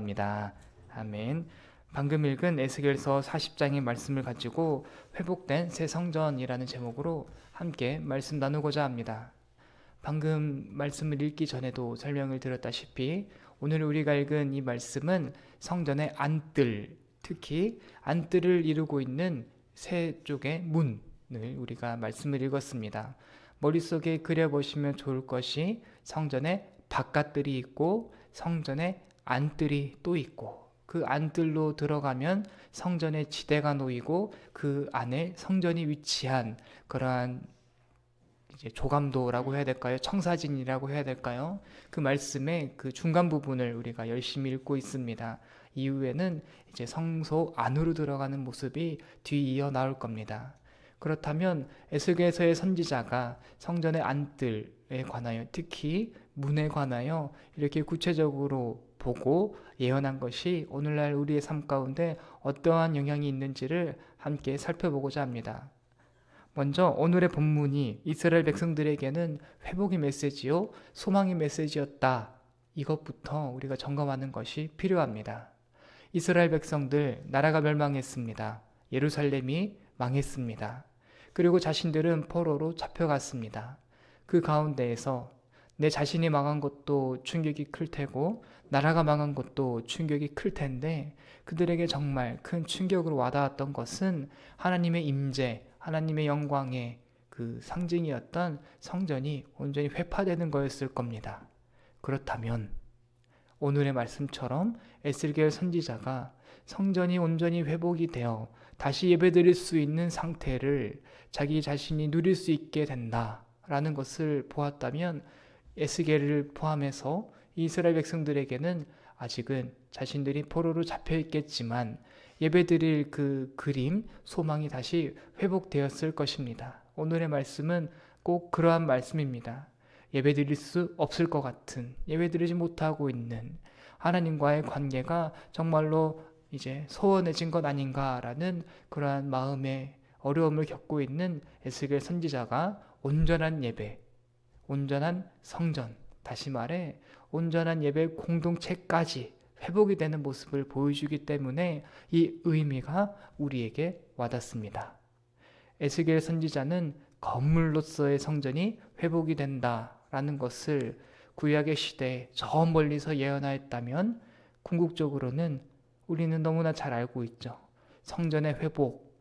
합니다. 아멘. 방금 읽은 에스겔서 40장의 말씀을 가지고 회복된 새 성전이라는 제목으로 함께 말씀 나누고자 합니다. 방금 말씀을 읽기 전에도 설명을 드렸다시피 오늘 우리가 읽은 이 말씀은 성전의 안뜰, 특히 안뜰을 이루고 있는 세 쪽의 문을 우리가 말씀을 읽었습니다. 머릿속에 그려보시면 좋을 것이 성전의 바깥뜰이 있고 성전의 안뜰이 또 있고, 그 안뜰로 들어가면 성전의 지대가 놓이고 그 안에 성전이 위치한 그러한 이제 조감도라고 해야 될까요? 청사진이라고 해야 될까요? 그 말씀의 그 중간 부분을 우리가 열심히 읽고 있습니다. 이후에는 이제 성소 안으로 들어가는 모습이 뒤이어 나올 겁니다. 그렇다면 에스겔서의 선지자가 성전의 안뜰에 관하여, 특히 문에 관하여 이렇게 구체적으로 보고 예언한 것이 오늘날 우리의 삶 가운데 어떠한 영향이 있는지를 함께 살펴보고자 합니다. 먼저 오늘의 본문이 이스라엘 백성들에게는 회복의 메시지요, 소망의 메시지였다. 이것부터 우리가 점검하는 것이 필요합니다. 이스라엘 백성들, 나라가 멸망했습니다. 예루살렘이 망했습니다. 그리고 자신들은 포로로 잡혀갔습니다. 그 가운데에서 내 자신이 망한 것도 충격이 클 테고 나라가 망한 것도 충격이 클 텐데, 그들에게 정말 큰 충격으로 와닿았던 것은 하나님의 임재, 하나님의 영광의 그 상징이었던 성전이 온전히 회파되는 거였을 겁니다. 그렇다면 오늘의 말씀처럼 에스겔 선지자가 성전이 온전히 회복이 되어 다시 예배드릴 수 있는 상태를 자기 자신이 누릴 수 있게 된다라는 것을 보았다면, 에스겔을 포함해서 이스라엘 백성들에게는 아직은 자신들이 포로로 잡혀 있겠지만 예배드릴 그 그림, 소망이 다시 회복되었을 것입니다. 오늘의 말씀은 꼭 그러한 말씀입니다. 예배드릴 수 없을 것 같은, 예배드리지 못하고 있는 하나님과의 관계가 정말로 이제 소원해진 것 아닌가라는 그러한 마음의 어려움을 겪고 있는 에스겔 선지자가 온전한 예배, 온전한 성전, 다시 말해 온전한 예배 공동체까지 회복이 되는 모습을 보여주기 때문에 이 의미가 우리에게 와닿습니다. 에스겔 선지자는 건물로서의 성전이 회복이 된다라는 것을 구약의 시대에 저 멀리서 예언하였다면, 궁극적으로는 우리는 너무나 잘 알고 있죠. 성전의 회복,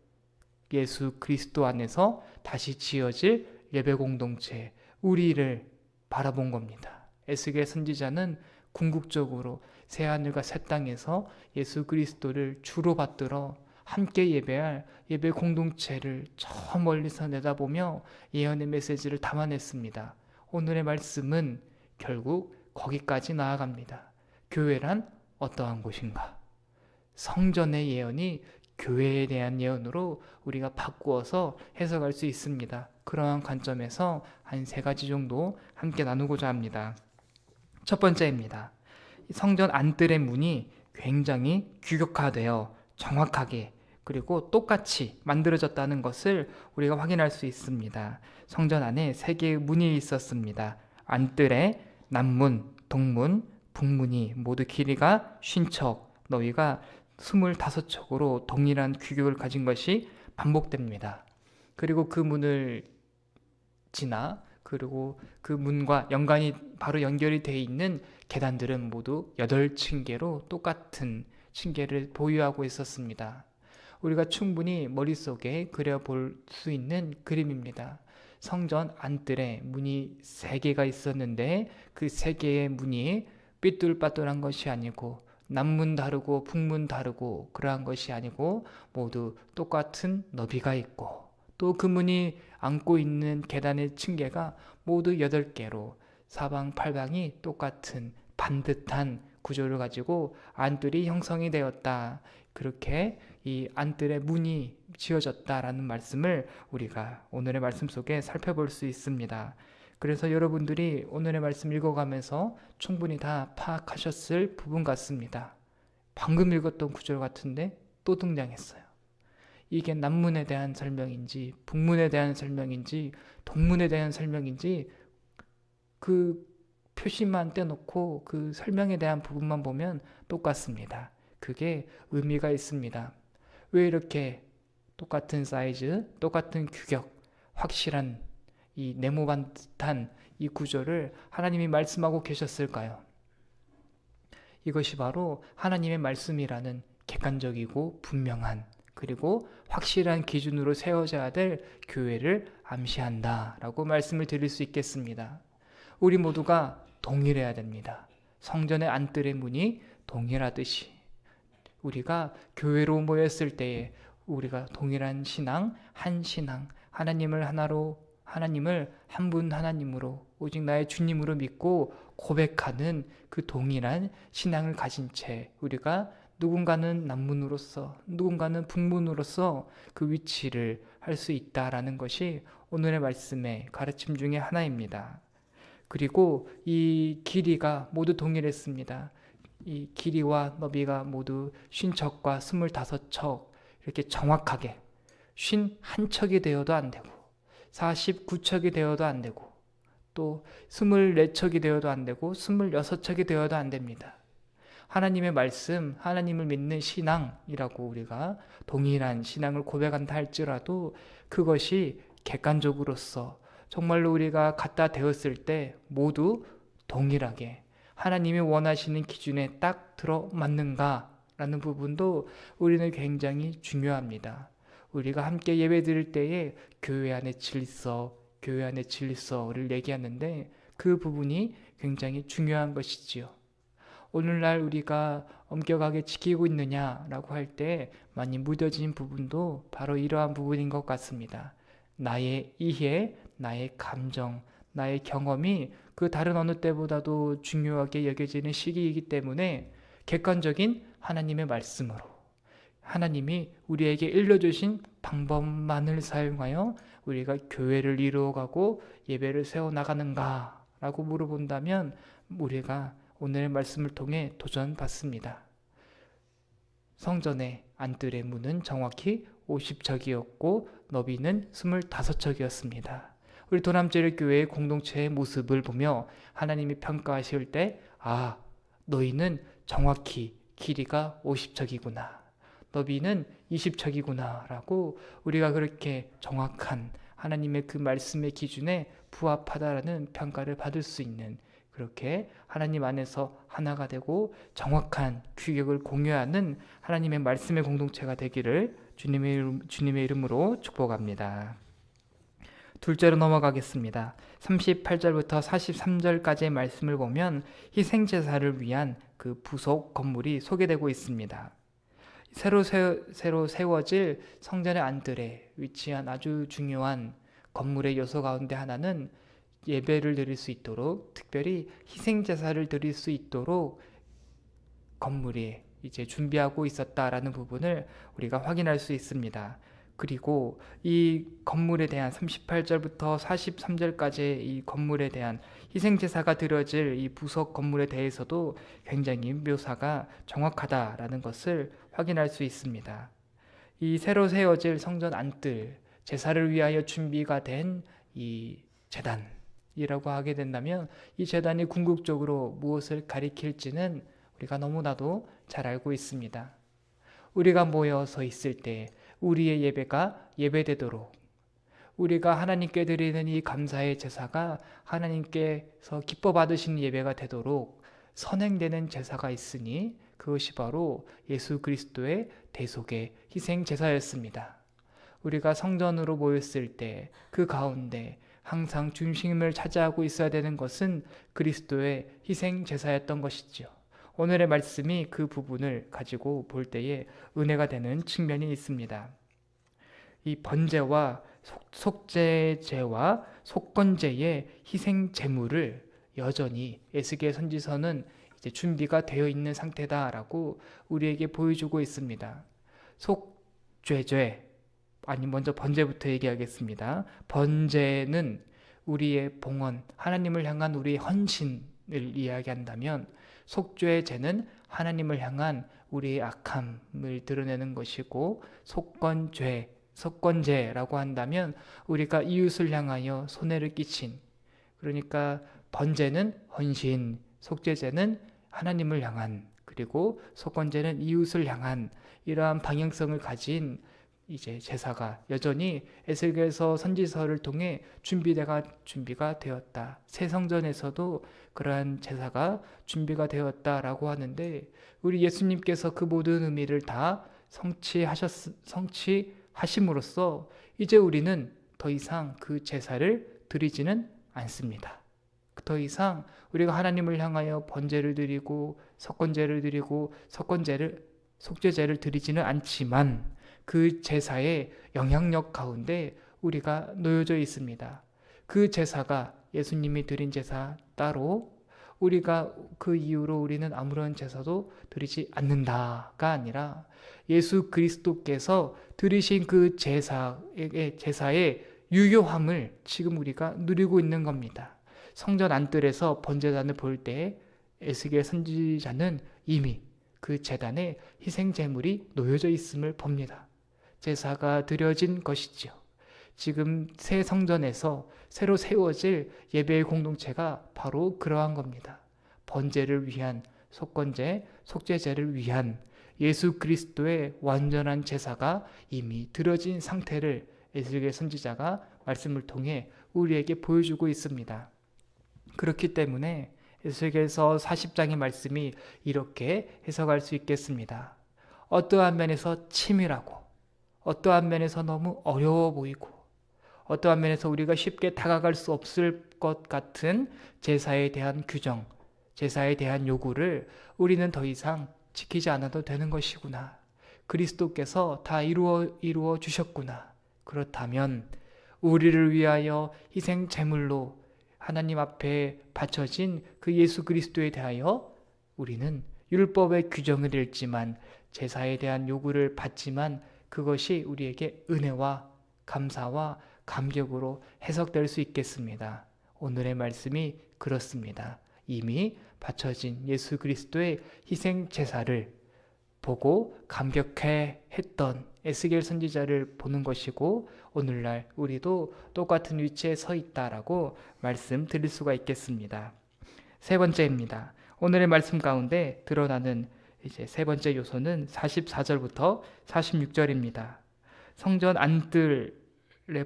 예수 그리스도 안에서 다시 지어질 예배 공동체, 우리를 바라본 겁니다. 에스겔 선지자는 궁극적으로 새하늘과 새 땅에서 예수 그리스도를 주로 받들어 함께 예배할 예배 공동체를 저 멀리서 내다보며 예언의 메시지를 담아냈습니다. 오늘의 말씀은 결국 거기까지 나아갑니다. 교회란 어떠한 곳인가? 성전의 예언이 교회에 대한 예언으로 우리가 바꾸어서 해석할 수 있습니다. 그러한 관점에서 한 세 가지 정도 함께 나누고자 합니다. 첫 번째입니다. 성전 안뜰의 문이 굉장히 규격화되어 정확하게 그리고 똑같이 만들어졌다는 것을 우리가 확인할 수 있습니다. 성전 안에 세 개의 문이 있었습니다. 안뜰에 남문, 동문, 북문이 모두 길이가 50척, 너희가 25척으로 동일한 규격을 가진 것이 반복됩니다. 그리고 그 문을 지나, 그리고 그 문과 바로 연결이 되어 있는 계단들은 모두 8층계로 똑같은 층계를 보유하고 있었습니다. 우리가 충분히 머릿속에 그려볼 수 있는 그림입니다. 성전 안뜰에 문이 3개가 있었는데 그 3개의 문이 삐뚤빠뚤한 것이 아니고, 남문 다르고 북문 다르고 그러한 것이 아니고 모두 똑같은 너비가 있고, 또 그 문이 안고 있는 계단의 층계가 모두 8개로 사방팔방이 똑같은 반듯한 구조를 가지고 안뜰이 형성이 되었다. 그렇게 이 안뜰의 문이 지어졌다라는 말씀을 우리가 오늘의 말씀 속에 살펴볼 수 있습니다. 그래서 여러분들이 오늘의 말씀 읽어가면서 충분히 다 파악하셨을 부분 같습니다. 방금 읽었던 구절 같은데 또 등장했어요. 이게 남문에 대한 설명인지 북문에 대한 설명인지 동문에 대한 설명인지 그 표시만 떼놓고 그 설명에 대한 부분만 보면 똑같습니다. 그게 의미가 있습니다. 왜 이렇게 똑같은 사이즈, 똑같은 규격, 확실한 이 네모반 듯한 이 구조를 하나님이 말씀하고 계셨을까요? 이것이 바로 하나님의 말씀이라는 객관적이고 분명한 그리고 확실한 기준으로 세워져야 될 교회를 암시한다라고 말씀을 드릴 수 있겠습니다. 우리 모두가 동일해야 됩니다. 성전의 안뜰의 문이 동일하듯이 우리가 교회로 모였을 때에 우리가 동일한 신앙, 한 신앙, 하나님을 하나로 하나님을 한 분 하나님으로 오직 나의 주님으로 믿고 고백하는 그 동일한 신앙을 가진 채 우리가 누군가는 남문으로서 누군가는 북문으로서 그 위치를 할 수 있다라는 것이 오늘의 말씀의 가르침 중에 하나입니다. 그리고 이 길이가 모두 동일했습니다. 이 길이와 너비가 모두 50척과 25척 이렇게 정확하게 51척이 되어도 안 되고 49척이 되어도 안 되고 또 24척이 되어도 안 되고 26척이 되어도 안 됩니다. 하나님의 말씀, 하나님을 믿는 신앙이라고 우리가 동일한 신앙을 고백한다 할지라도 그것이 객관적으로서 정말로 우리가 갖다 대었을 때 모두 동일하게 하나님이 원하시는 기준에 딱 들어맞는가라는 부분도 우리는 굉장히 중요합니다. 우리가 함께 예배 드릴 때에 교회 안의 질서를 얘기하는데 그 부분이 굉장히 중요한 것이지요. 오늘날 우리가 엄격하게 지키고 있느냐라고 할 때 많이 무뎌진 부분도 바로 이러한 부분인 것 같습니다. 나의 이해, 나의 감정, 나의 경험이 그 다른 어느 때보다도 중요하게 여겨지는 시기이기 때문에 객관적인 하나님의 말씀으로 하나님이 우리에게 일러주신 방법만을 사용하여 우리가 교회를 이루어가고 예배를 세워나가는가 라고 물어본다면 우리가 오늘의 말씀을 통해 도전받습니다. 성전의 안뜰의 문은 정확히 50척이었고 너비는 25척이었습니다. 우리 도남제일교회의 공동체의 모습을 보며 하나님이 평가하실 때 너희는 정확히 길이가 50척이구나. 너비는 20척이구나 라고 우리가 그렇게 정확한 하나님의 그 말씀의 기준에 부합하다라는 평가를 받을 수 있는 그렇게 하나님 안에서 하나가 되고 정확한 규격을 공유하는 하나님의 말씀의 공동체가 되기를 주님의 이름으로 축복합니다. 둘째로 넘어가겠습니다. 38절부터 43절까지의 말씀을 보면 희생제사를 위한 그 부속 건물이 소개되고 있습니다. 새로 세워질 성전의 안뜰에 위치한 아주 중요한 건물의 요소 가운데 하나는 예배를 드릴 수 있도록 특별히 희생제사를 드릴 수 있도록 건물이 이제 준비하고 있었다라는 부분을 우리가 확인할 수 있습니다. 그리고 이 건물에 대한 38절부터 43절까지의 이 건물에 대한 희생제사가 드려질 이 부속 건물에 대해서도 굉장히 묘사가 정확하다라는 것을 확인할 수 있습니다. 이 새로 세워질 성전 안뜰, 제사를 위하여 준비가 된 이 제단이라고 하게 된다면 이 제단이 궁극적으로 무엇을 가리킬지는 우리가 너무나도 잘 알고 있습니다. 우리가 모여서 있을 때 우리의 예배가 예배되도록 우리가 하나님께 드리는 이 감사의 제사가 하나님께서 기뻐 받으시는 예배가 되도록 선행되는 제사가 있으니 그것이 바로 예수 그리스도의 대속의 희생 제사였습니다. 우리가 성전으로 모였을 때 그 가운데 항상 중심을 차지하고 있어야 되는 것은 그리스도의 희생 제사였던 것이지요. 오늘의 말씀이 그 부분을 가지고 볼 때에 은혜가 되는 측면이 있습니다. 이 번제와 속죄제와 속건제의 희생 제물을 여전히 에스겔 선지서는 이제 준비가 되어 있는 상태다라고 우리에게 보여주고 있습니다. 먼저 번제부터 얘기하겠습니다. 번제는 우리의 봉헌, 하나님을 향한 우리의 헌신을 이야기한다면 속죄제는 하나님을 향한 우리의 악함을 드러내는 것이고 속건제라고 한다면 우리가 이웃을 향하여 손해를 끼친 그러니까 번제는 헌신, 속죄제는 하나님을 향한, 그리고 속건제는 이웃을 향한 이러한 방향성을 가진 이제 제사가 여전히 에스겔서 선지서를 통해 준비가 되었다. 새 성전에서도 그러한 제사가 준비가 되었다라고 하는데, 우리 예수님께서 그 모든 의미를 다 성취하심으로써 이제 우리는 더 이상 그 제사를 드리지는 않습니다. 더 이상 우리가 하나님을 향하여 번제를 드리고 속건제를 드리고 속죄제를 드리지는 않지만 그 제사의 영향력 가운데 우리가 놓여져 있습니다. 그 제사가 예수님이 드린 제사 따로, 우리가 그 이후로 우리는 아무런 제사도 드리지 않는다가 아니라 예수 그리스도께서 드리신 그 제사의 유효함을 지금 우리가 누리고 있는 겁니다. 성전 안뜰에서 번제단을 볼 때 에스겔 선지자는 이미 그 제단에 희생 제물이 놓여져 있음을 봅니다. 제사가 드려진 것이지요. 지금 새 성전에서 새로 세워질 예배의 공동체가 바로 그러한 겁니다. 번제를 위한, 속건제, 속죄제를 위한 예수 그리스도의 완전한 제사가 이미 드려진 상태를 에스겔 선지자가 말씀을 통해 우리에게 보여주고 있습니다. 그렇기 때문에 에스겔서 40장의 말씀이 이렇게 해석할 수 있겠습니다. 어떠한 면에서 치밀하고, 어떠한 면에서 너무 어려워 보이고, 어떠한 면에서 우리가 쉽게 다가갈 수 없을 것 같은 제사에 대한 규정, 제사에 대한 요구를 우리는 더 이상 지키지 않아도 되는 것이구나. 그리스도께서 다 이루어 주셨구나. 그렇다면 우리를 위하여 희생 제물로 하나님 앞에 바쳐진 그 예수 그리스도에 대하여 우리는 율법의 규정을 읽지만, 제사에 대한 요구를 받지만, 그것이 우리에게 은혜와 감사와 감격으로 해석될 수 있겠습니다. 오늘의 말씀이 그렇습니다. 이미 바쳐진 예수 그리스도의 희생 제사를 보고 감격해 했던 에스겔 선지자를 보는 것이고, 오늘날 우리도 똑같은 위치에 서 있다라고 말씀드릴 수가 있겠습니다. 세 번째입니다. 오늘의 말씀 가운데 드러나는 이제 세 번째 요소는 44절부터 46절입니다. 성전 안뜰에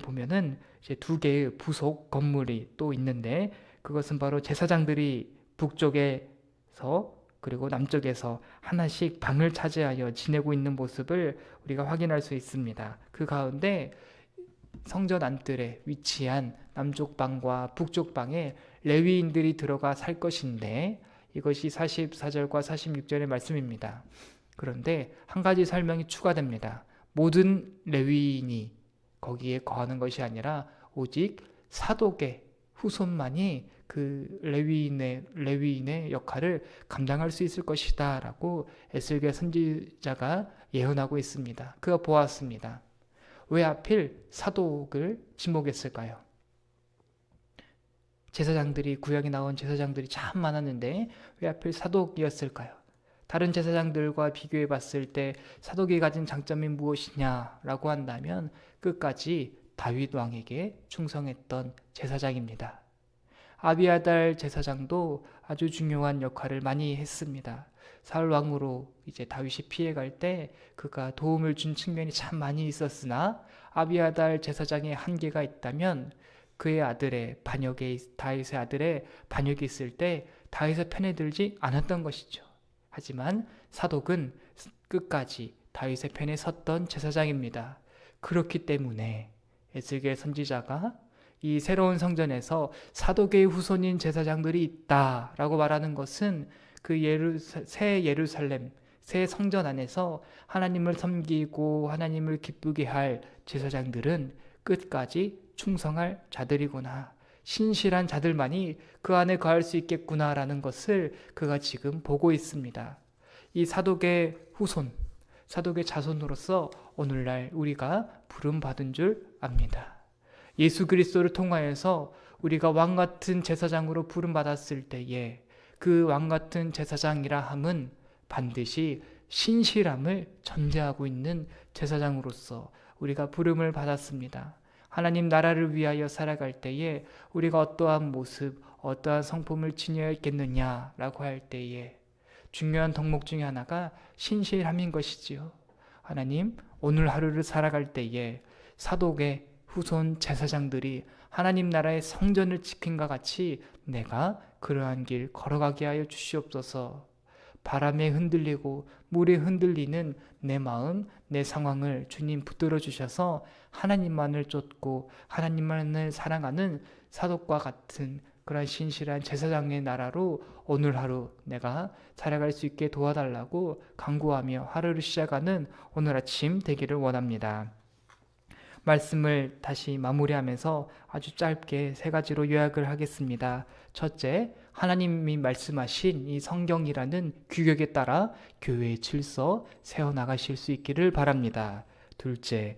보면은 이제 두 개의 부속 건물이 또 있는데, 그것은 바로 제사장들이 북쪽에서 그리고 남쪽에서 하나씩 방을 차지하여 지내고 있는 모습을 우리가 확인할 수 있습니다. 그 가운데 성전 안뜰에 위치한 남쪽 방과 북쪽 방에 레위인들이 들어가 살 것인데, 이것이 44절과 46절의 말씀입니다. 그런데 한 가지 설명이 추가됩니다. 모든 레위인이 거기에 거하는 것이 아니라 오직 사독의 후손만이 그 레위인의 역할을 감당할 수 있을 것이다 라고 에스겔 선지자가 예언하고 있습니다. 그가 보았습니다. 왜 하필 사독을 지목했을까요? 제사장들이, 구약에 나온 제사장들이 참 많았는데 왜 하필 사독이었을까요? 다른 제사장들과 비교해 봤을 때 사독이 가진 장점이 무엇이냐라고 한다면 끝까지 다윗 왕에게 충성했던 제사장입니다. 아비아달 제사장도 아주 중요한 역할을 많이 했습니다. 사울 왕으로 이제 다윗이 피해갈 때 그가 도움을 준 측면이 참 많이 있었으나, 아비아달 제사장의 한계가 있다면 그의 아들의 다윗의 아들의 반역이 있을 때 다윗의 편에 들지 않았던 것이죠. 하지만 사독은 끝까지 다윗의 편에 섰던 제사장입니다. 그렇기 때문에 에스겔 선지자가 이 새로운 성전에서 사독의 후손인 제사장들이 있다라고 말하는 것은 그 새 예루살렘, 새 성전 안에서 하나님을 섬기고 하나님을 기쁘게 할 제사장들은 끝까지 충성할 자들이구나, 신실한 자들만이 그 안에 거할 수 있겠구나라는 것을 그가 지금 보고 있습니다. 이 사독의 후손, 사독의 자손으로서 오늘날 우리가 부름받은 줄 압니다. 예수 그리스도를 통하여서 우리가 왕같은 제사장으로 부름받았을 때에 그 왕같은 제사장이라 함은 반드시 신실함을 전제하고 있는 제사장으로서 우리가 부름을 받았습니다. 하나님 나라를 위하여 살아갈 때에 우리가 어떠한 모습, 어떠한 성품을 지녀야겠느냐라고 할 때에 중요한 덕목 중에 하나가 신실함인 것이지요. 하나님, 오늘 하루를 살아갈 때에 사독의 후손 제사장들이 하나님 나라의 성전을 지킨과 같이 내가 그러한 길 걸어가게 하여 주시옵소서. 바람에 흔들리고 물에 흔들리는 내 마음, 내 상황을 주님 붙들어 주셔서 하나님만을 쫓고 하나님만을 사랑하는 사독과 같은 그런 신실한 제사장의 나라로 오늘 하루 내가 살아갈 수 있게 도와달라고 간구하며 하루를 시작하는 오늘 아침 되기를 원합니다. 말씀을 다시 마무리하면서 아주 짧게 세 가지로 요약을 하겠습니다. 첫째, 하나님이 말씀하신 이 성경이라는 규격에 따라 교회의 질서 세워나가실 수 있기를 바랍니다. 둘째,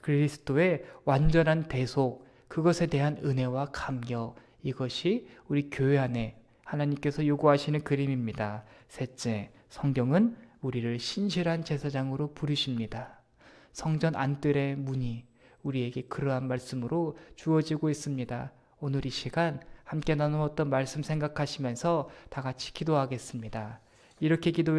그리스도의 완전한 대속, 그것에 대한 은혜와 감격, 이것이 우리 교회 안에 하나님께서 요구하시는 그림입니다. 셋째, 성경은 우리를 신실한 제사장으로 부르십니다. 성전 안뜰의 문이 우리에게 그러한 말씀으로 주어지고 있습니다. 오늘 이 시간 함께 나누었던 말씀 생각하시면서 다 같이 기도하겠습니다. 이렇게 기도해